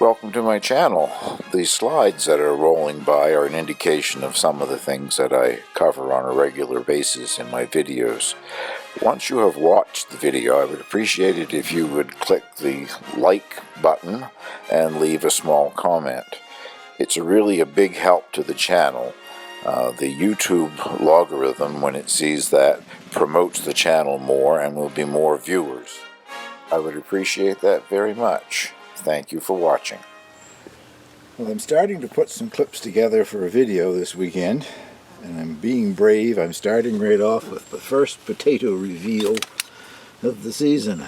Welcome to my channel. These slides that are rolling by are an indication of some of the things that I cover on a regular basis in my videos. Once you have watched the video, I would appreciate it if you would click the like button and leave a small comment. It's really a big help to the channel. The YouTube logarithm, when it sees that, promotes the channel more and will be more viewers. I would appreciate that very much. Thank you for watching. Well, I'm starting to put some clips together for a video this weekend, and I'm being brave. I'm starting right off with the first potato reveal of the season.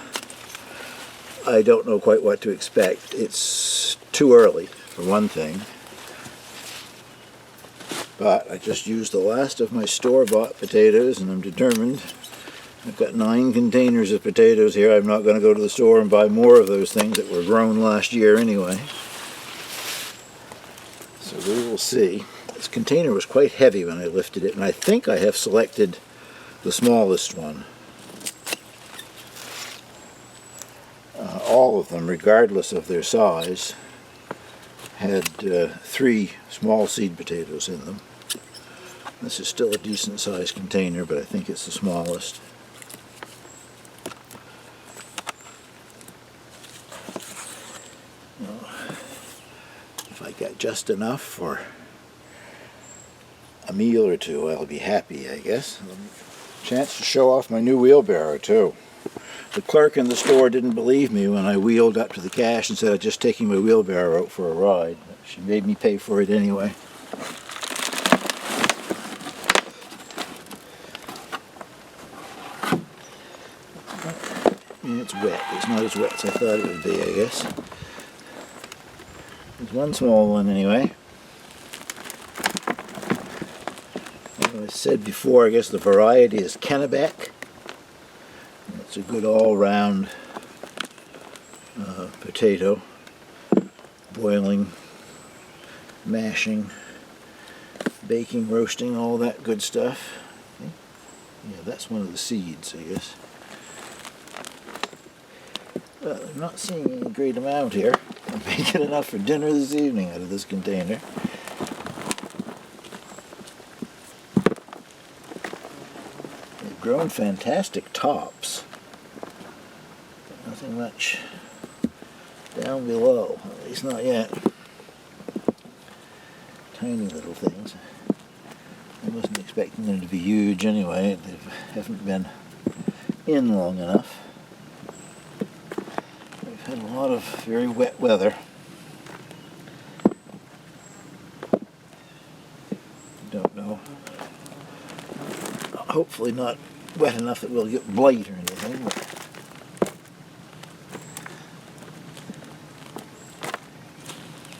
I don't know quite what to expect. It's too early, for one thing. But I just used the last of my store-bought potatoes, and I'm determined. I've got 9 containers of potatoes here. I'm not going to go to the store and buy more of those things that were grown last year anyway. So we will see. This container was quite heavy when I lifted it, and I think I have selected the smallest one. All of them, regardless of their size, had 3 small seed potatoes in them. This is still a decent sized container, but I think it's the smallest. If I get just enough for a meal or two, I'll be happy, I guess. Chance to show off my new wheelbarrow too. The clerk in the store didn't believe me when I wheeled up to the cash and said I'm just taking my wheelbarrow out for a ride. She made me pay for it anyway. It's wet. It's not as wet as I thought it would be, I guess. There's one small one anyway. As I said before, I guess the variety is Kennebec. It's a good all-round potato. Boiling, mashing, baking, roasting, all that good stuff. Yeah, that's one of the seeds, I guess. Well, I'm not seeing any great amount here. I may get enough for dinner this evening out of this container. They've grown fantastic tops. Nothing much down below, at least not yet. Tiny little things. I wasn't expecting them to be huge anyway. They haven't been in long enough. We've had a lot of very wet weather. Don't know. Hopefully not wet enough that we'll get blight or anything. But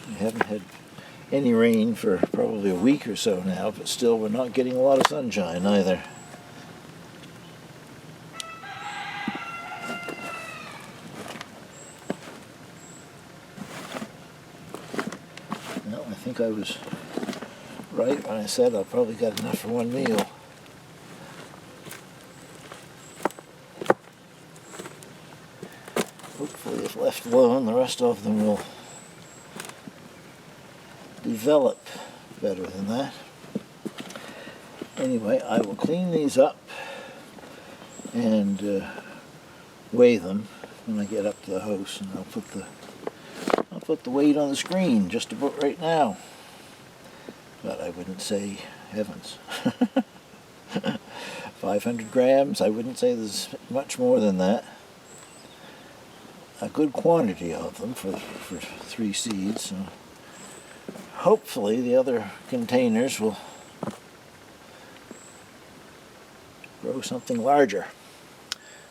we haven't had any rain for probably a week or so now, but still we're not getting a lot of sunshine either. Well, I think I was right when I said I've probably got enough for one meal. Hopefully, if left alone, the rest of them will develop better than that. Anyway, I will clean these up and weigh them when I get up to the house, and I'll put the weight on the screen just about right now. But I wouldn't say heavens. 500 grams, I wouldn't say there's much more than that. A good quantity of them for 3 seeds. So hopefully the other containers will grow something larger.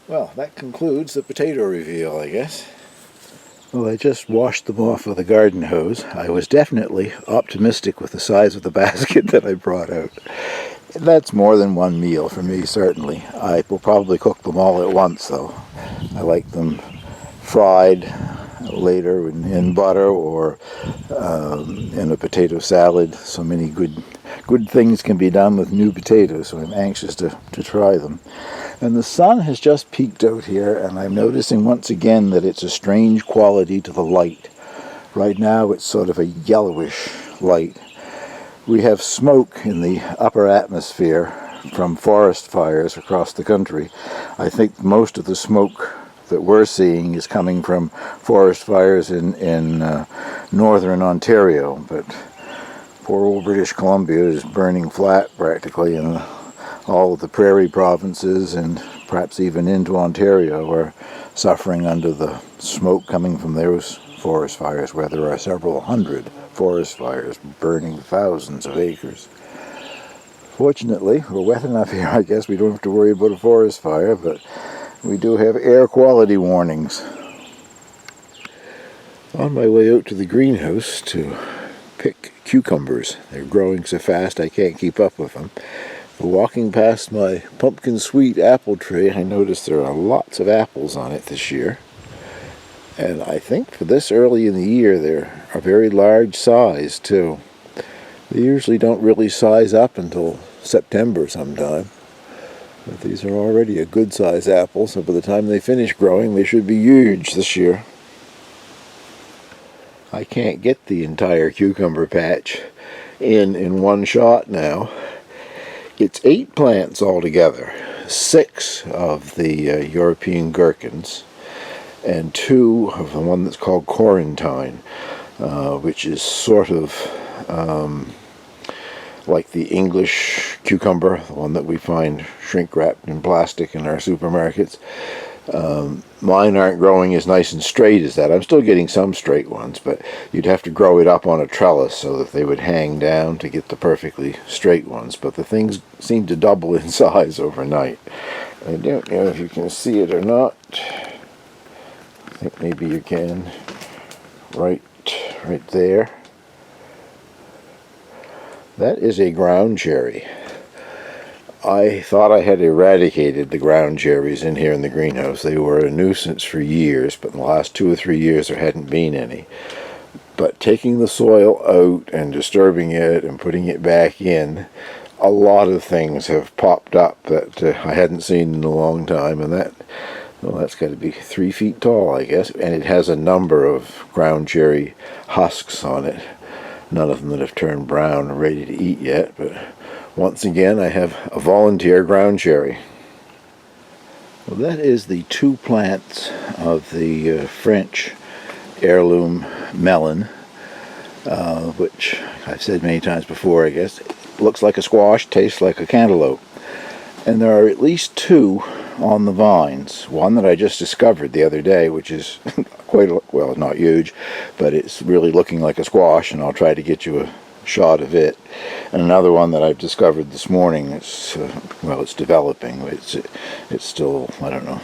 Well, that concludes the potato reveal, I guess. Well, I just washed them off with a garden hose. I was definitely optimistic with the size of the basket that I brought out. That's more than one meal for me, certainly. I will probably cook them all at once, though. I like them fried later in butter or in a potato salad. So many good things can be done with new potatoes, so I'm anxious to try them. And the sun has just peeked out here, and I'm noticing once again that it's a strange quality to the light. Right now it's sort of a yellowish light. We have smoke in the upper atmosphere from forest fires across the country. I think most of the smoke that we're seeing is coming from forest fires in northern Ontario, but poor old British Columbia is burning flat practically, and all of the prairie provinces and perhaps even into Ontario are suffering under the smoke coming from those forest fires, where there are several hundred forest fires burning thousands of acres. Fortunately, we're wet enough here, I guess we don't have to worry about a forest fire, but we do have air quality warnings. On my way out to the greenhouse to pick cucumbers. They're growing so fast I can't keep up with them. Walking past my pumpkin sweet apple tree, I noticed there are lots of apples on it this year. And I think for this early in the year, they're a very large size too. They usually don't really size up until September sometime. But these are already a good size apple, so by the time they finish growing, they should be huge this year. I can't get the entire cucumber patch in one shot now. It's 8 plants altogether, 6 of the European gherkins, and 2 of the one that's called Quarantine, which is sort of like the English cucumber, the one that we find shrink wrapped in plastic in our supermarkets. Mine aren't growing as nice and straight as that. I'm still getting some straight ones, but you'd have to grow it up on a trellis so that they would hang down to get the perfectly straight ones. But the things seem to double in size overnight. I don't know if you can see it or not. I think maybe you can. Right there. That is a ground cherry. I thought I had eradicated the ground cherries in here in the greenhouse. They were a nuisance for years, but in the last 2 or 3 years there hadn't been any. But taking the soil out and disturbing it and putting it back in, a lot of things have popped up that I hadn't seen in a long time, and that's got to be 3 feet tall, I guess, and it has a number of ground cherry husks on it. None of them that have turned brown and ready to eat yet, but once again, I have a volunteer ground cherry. Well, that is the 2 plants of the French heirloom melon, which I've said many times before, I guess. Looks like a squash, tastes like a cantaloupe. And there are at least 2 on the vines. One that I just discovered the other day, which is well, not huge, but it's really looking like a squash, and I'll try to get you a shot of it. And another one that I've discovered this morning. It's it's developing. It's still, I don't know,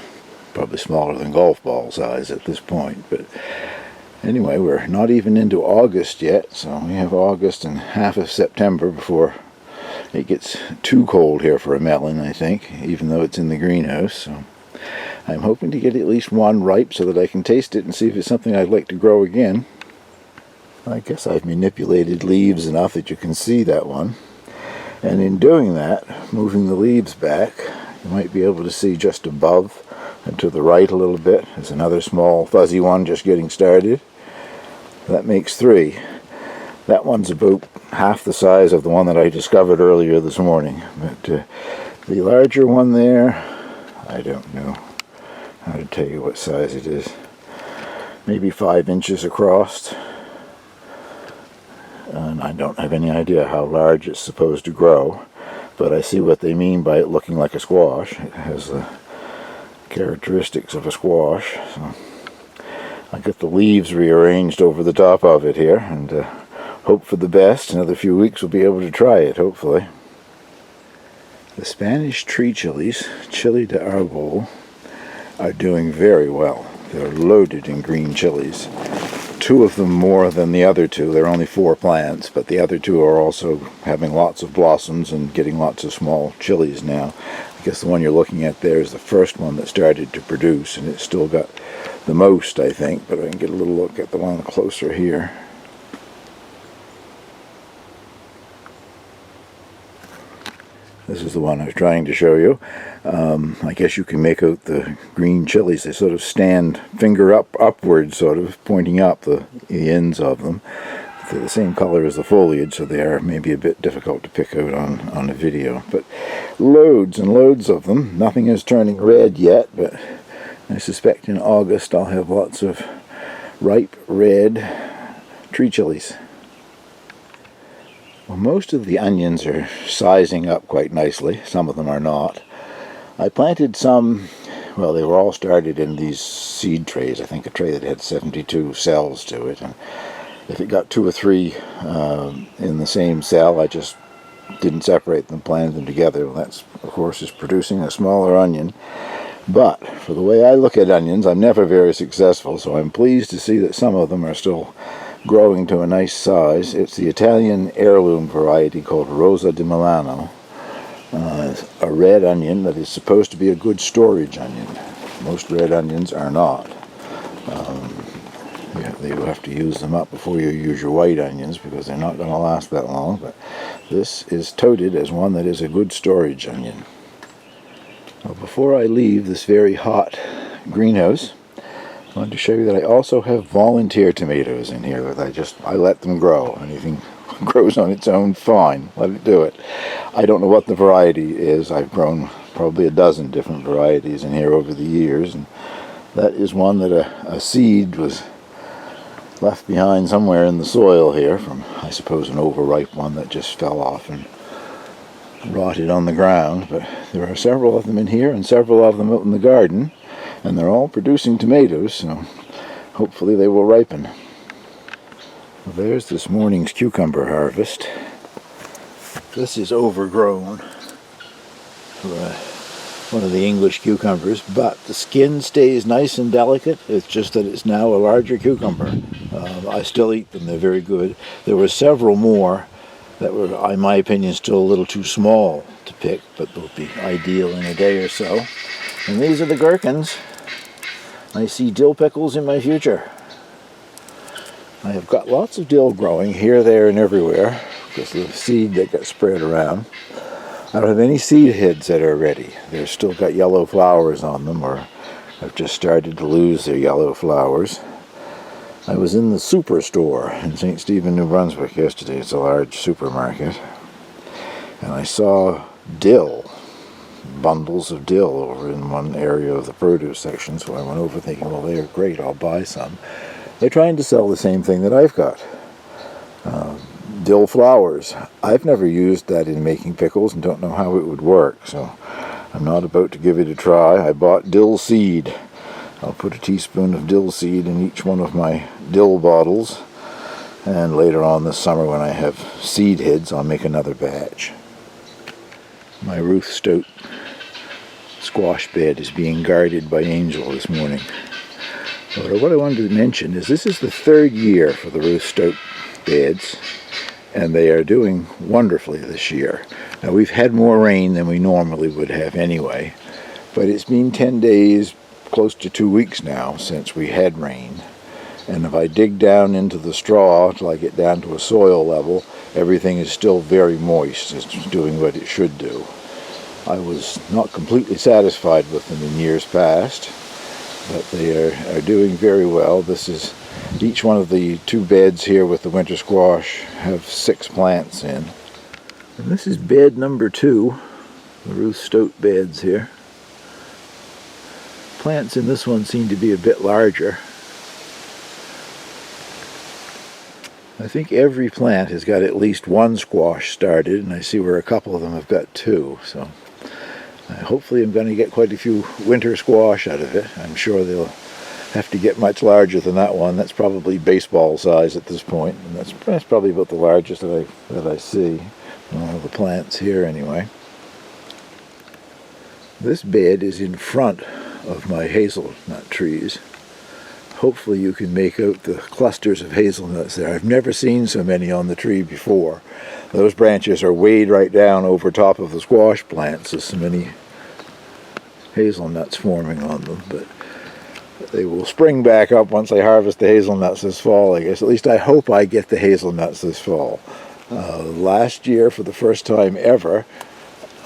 probably smaller than golf ball size at this point. But anyway, we're not even into August yet, so we have August and half of September before it gets too cold here for a melon, I think, even though it's in the greenhouse. So I'm hoping to get at least one ripe so that I can taste it and see if it's something I'd like to grow again. I guess I've manipulated leaves enough that you can see that one. And in doing that, moving the leaves back, you might be able to see just above and to the right a little bit. There's another small fuzzy one just getting started. That makes 3. That one's about half the size of the one that I discovered earlier this morning. But the larger one there, I don't know how to tell you what size it is. Maybe 5 inches across. And I don't have any idea how large it's supposed to grow, but I see what they mean by it looking like a squash. It has the characteristics of a squash. So I got the leaves rearranged over the top of it here, and hope for the best. Another few weeks we'll be able to try it, hopefully. The Spanish tree chilies, chili de arbol, are doing very well. They're loaded in green chilies. 2 of them more than the other 2. There are only 4 plants, but the other 2 are also having lots of blossoms and getting lots of small chilies now. I guess the one you're looking at there is the first one that started to produce, and it's still got the most, I think, but I can get a little look at the one closer here. This is the one I was trying to show you. I guess you can make out the green chilies. They sort of stand finger upward, sort of pointing up, the ends of them. They're the same color as the foliage, so they are maybe a bit difficult to pick out on a video. But loads and loads of them. Nothing is turning red yet, but I suspect in August I'll have lots of ripe red tree chilies. Well, most of the onions are sizing up quite nicely. Some of them are not. I planted some, well, they were all started in these seed trays. I think a tray that had 72 cells to it. And if it got 2 or 3 in the same cell, I just didn't separate them, planted them together. Well, that's, of course, is producing a smaller onion. But for the way I look at onions, I'm never very successful, so I'm pleased to see that some of them are still growing to a nice size. It's the Italian heirloom variety called Rosa di Milano. A red onion that is supposed to be a good storage onion. Most red onions are not. You have to use them up before you use your white onions because they're not going to last that long. But this is touted as one that is a good storage onion. Well, before I leave this very hot greenhouse, I wanted to show you that I also have volunteer tomatoes in here that I let them grow. Anything grows on its own, fine, let it do it. I don't know what the variety is. I've grown probably a dozen different varieties in here over the years, and that is one that a seed was left behind somewhere in the soil here from, I suppose, an overripe one that just fell off and rotted on the ground. But there are several of them in here and several of them out in the garden, and they're all producing tomatoes, so hopefully they will ripen. Well, there's this morning's cucumber harvest. This is overgrown for one of the English cucumbers, but the skin stays nice and delicate. It's just that it's now a larger cucumber. I still eat them, they're very good. There were several more that were, in my opinion, still a little too small to pick, but they'll be ideal in a day or so. And these are the gherkins. I see dill pickles in my future. I have got lots of dill growing here, there, and everywhere because of the seed that got spread around. I don't have any seed heads that are ready. They've still got yellow flowers on them, or have just started to lose their yellow flowers. I was in the superstore in St. Stephen, New Brunswick yesterday. It's a large supermarket. And I saw dill, bundles of dill over in one area of the produce section. So I went over thinking, well, they're great, I'll buy some. They're trying to sell the same thing that I've got. Dill flowers. I've never used that in making pickles and don't know how it would work. So I'm not about to give it a try. I bought dill seed. I'll put a teaspoon of dill seed in each one of my dill bottles, and later on this summer when I have seed heads I'll make another batch. My Ruth Stout squash bed is being guarded by Angel this morning. But what I wanted to mention is this is the 3rd year for the Ruth Stout beds, and they are doing wonderfully this year. Now we've had more rain than we normally would have anyway, but it's been 10 days, close to 2 weeks now since we had rain, and if I dig down into the straw till I get down to a soil level, everything is still very moist. It's doing what it should do. I was not completely satisfied with them in years past, but they are doing very well. This is each one of the 2 beds here with the winter squash have 6 plants in, and this is bed number 2, the Ruth Stout beds here. Plants in this one seem to be a bit larger. I think every plant has got at least 1 squash started, and I see where a couple of them have got 2. So hopefully I'm going to get quite a few winter squash out of it. I'm sure they'll have to get much larger than that one. That's probably baseball size at this point, and that's probably about the largest that I see. All the plants here anyway. This bed is in front of my hazelnut trees. Hopefully you can make out the clusters of hazelnuts there. I've never seen so many on the tree before. Those branches are weighed right down over top of the squash plants. There's so many hazelnuts forming on them, but they will spring back up once I harvest the hazelnuts this fall, I guess. At least I hope I get the hazelnuts this fall. Last year, for the first time ever,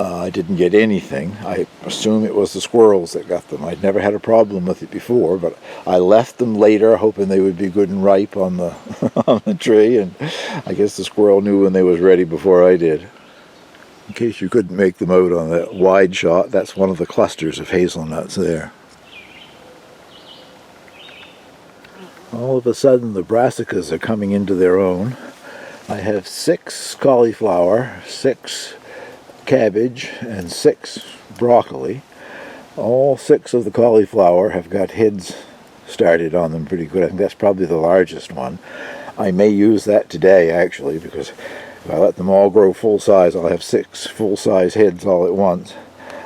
I didn't get anything. I assume it was the squirrels that got them. I'd never had a problem with it before, but I left them later hoping they would be good and ripe on the on the tree, and I guess the squirrel knew when they was ready before I did. In case you couldn't make them out on that wide shot, that's one of the clusters of hazelnuts there. All of a sudden the brassicas are coming into their own. I have 6 cauliflower, 6 cabbage, and 6 broccoli. All 6 of the cauliflower have got heads started on them pretty good. I think that's probably the largest one. I may use that today actually, because if I let them all grow full size, I'll have 6 full-size heads all at once.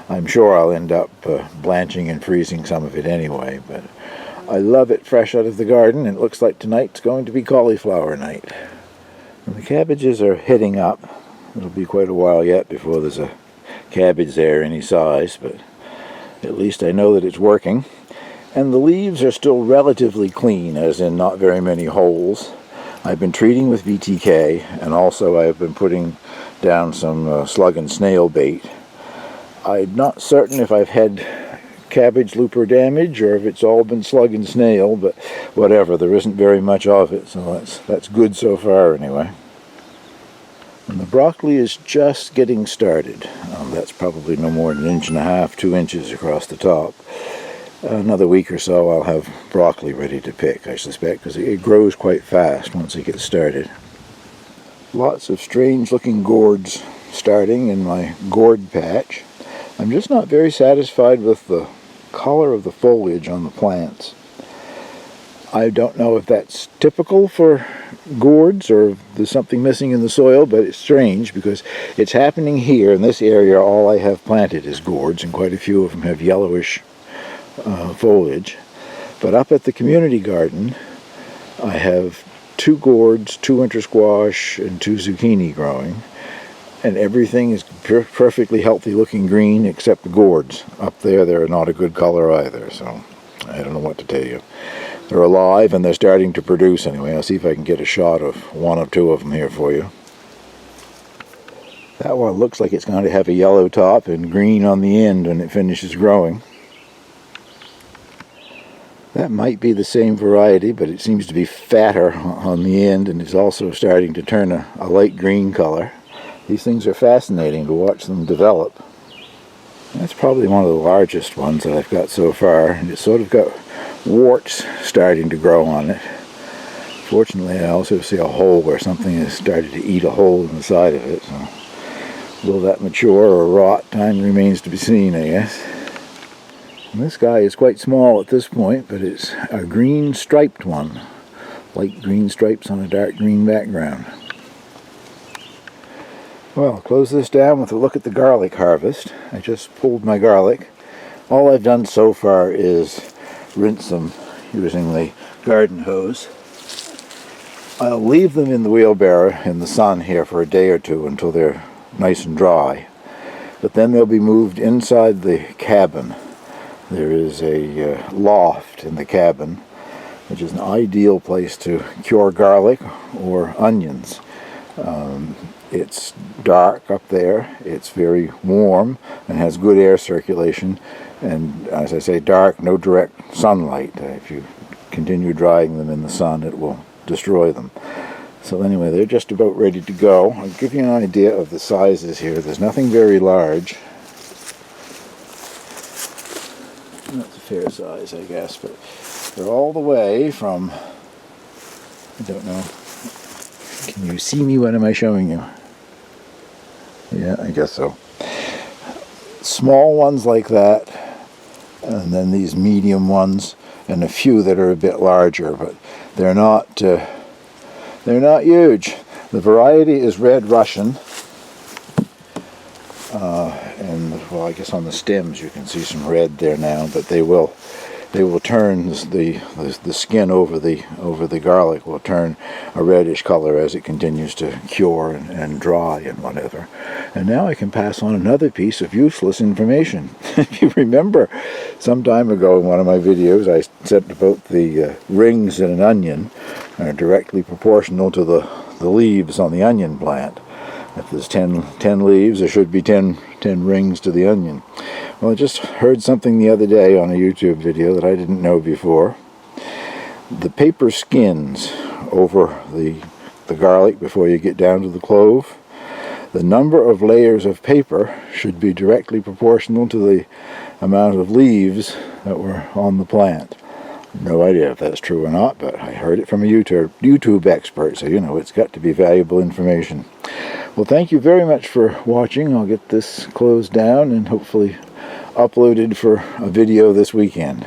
I'm sure I'll end up blanching and freezing some of it anyway, but I love it fresh out of the garden, and it looks like tonight's going to be cauliflower night. And the cabbages are heading up. It'll be quite a while yet before there's a cabbage there any size, but at least I know that it's working. And the leaves are still relatively clean, as in not very many holes. I've been treating with BTK, and also I've been putting down some slug and snail bait. I'm not certain if I've had cabbage looper damage or if it's all been slug and snail, but whatever, there isn't very much of it, so that's good so far anyway. And the broccoli is just getting started. That's probably no more than 1.5 inches, 2 inches across the top. Another week or so I'll have broccoli ready to pick, I suspect, because it grows quite fast once it gets started. Lots of strange looking gourds starting in my gourd patch. I'm just not very satisfied with the color of the foliage on the plants. I don't know if that's typical for gourds or if there's something missing in the soil, but it's strange because it's happening here in this area. All I have planted is gourds, and quite a few of them have yellowish foliage. But up at the community garden I have 2 gourds, 2 winter squash, and 2 zucchini growing, and everything is perfectly healthy looking green except the gourds. Up there they're not a good color either, so I don't know what to tell you. They're alive and they're starting to produce anyway. I'll see if I can get a shot of 1 or 2 of them here for you. That one looks like it's going to have a yellow top and green on the end when it finishes growing. That might be the same variety, but it seems to be fatter on the end, and it's also starting to turn a light green color. These things are fascinating to watch them develop. That's probably one of the largest ones that I've got so far, and it's sort of got warts starting to grow on it. Fortunately, I also see a hole where something has started to eat a hole in the side of it, so will that mature or rot? Time remains to be seen, I guess. And this guy is quite small at this point, but it's a green striped one. Light green stripes on a dark green background. Well, I'll close this down with a look at the garlic harvest. I just pulled my garlic. All I've done so far is rinse them using the garden hose. I'll leave them in the wheelbarrow in the sun here for a day or 2 until they're nice and dry. But then they'll be moved inside the cabin. There is a loft in the cabin, which is an ideal place to cure garlic or onions. It's dark up there, it's very warm and has good air circulation, and as I say, dark, no direct sunlight. If you continue drying them in the sun, it will destroy them. So anyway, they're just about ready to go. I'll give you an idea of the sizes here. There's nothing very large. That's a fair size, I guess, but they're all the way from, I don't know, can you see me? What am I showing you? Yeah, I guess so. Small ones like that, and then these medium ones, and a few that are a bit larger, but they're not huge. The variety is Red Russian, and well, I guess on the stems you can see some red there now, but they will turn the skin over the garlic will turn a reddish color as it continues to cure and dry and whatever. And now I can pass on another piece of useless information. If you remember, some time ago in one of my videos I said about the rings in an onion are directly proportional to the leaves on the onion plant. If there's 10 leaves, there should be 10 rings to the onion. Well, I just heard something the other day on a YouTube video that I didn't know before. The paper skins over the garlic before you get down to the clove, the number of layers of paper should be directly proportional to the amount of leaves that were on the plant. No idea if that's true or not, but I heard it from a YouTube expert, so it's got to be valuable information. Well, thank you very much for watching. I'll get this closed down and hopefully uploaded for a video this weekend.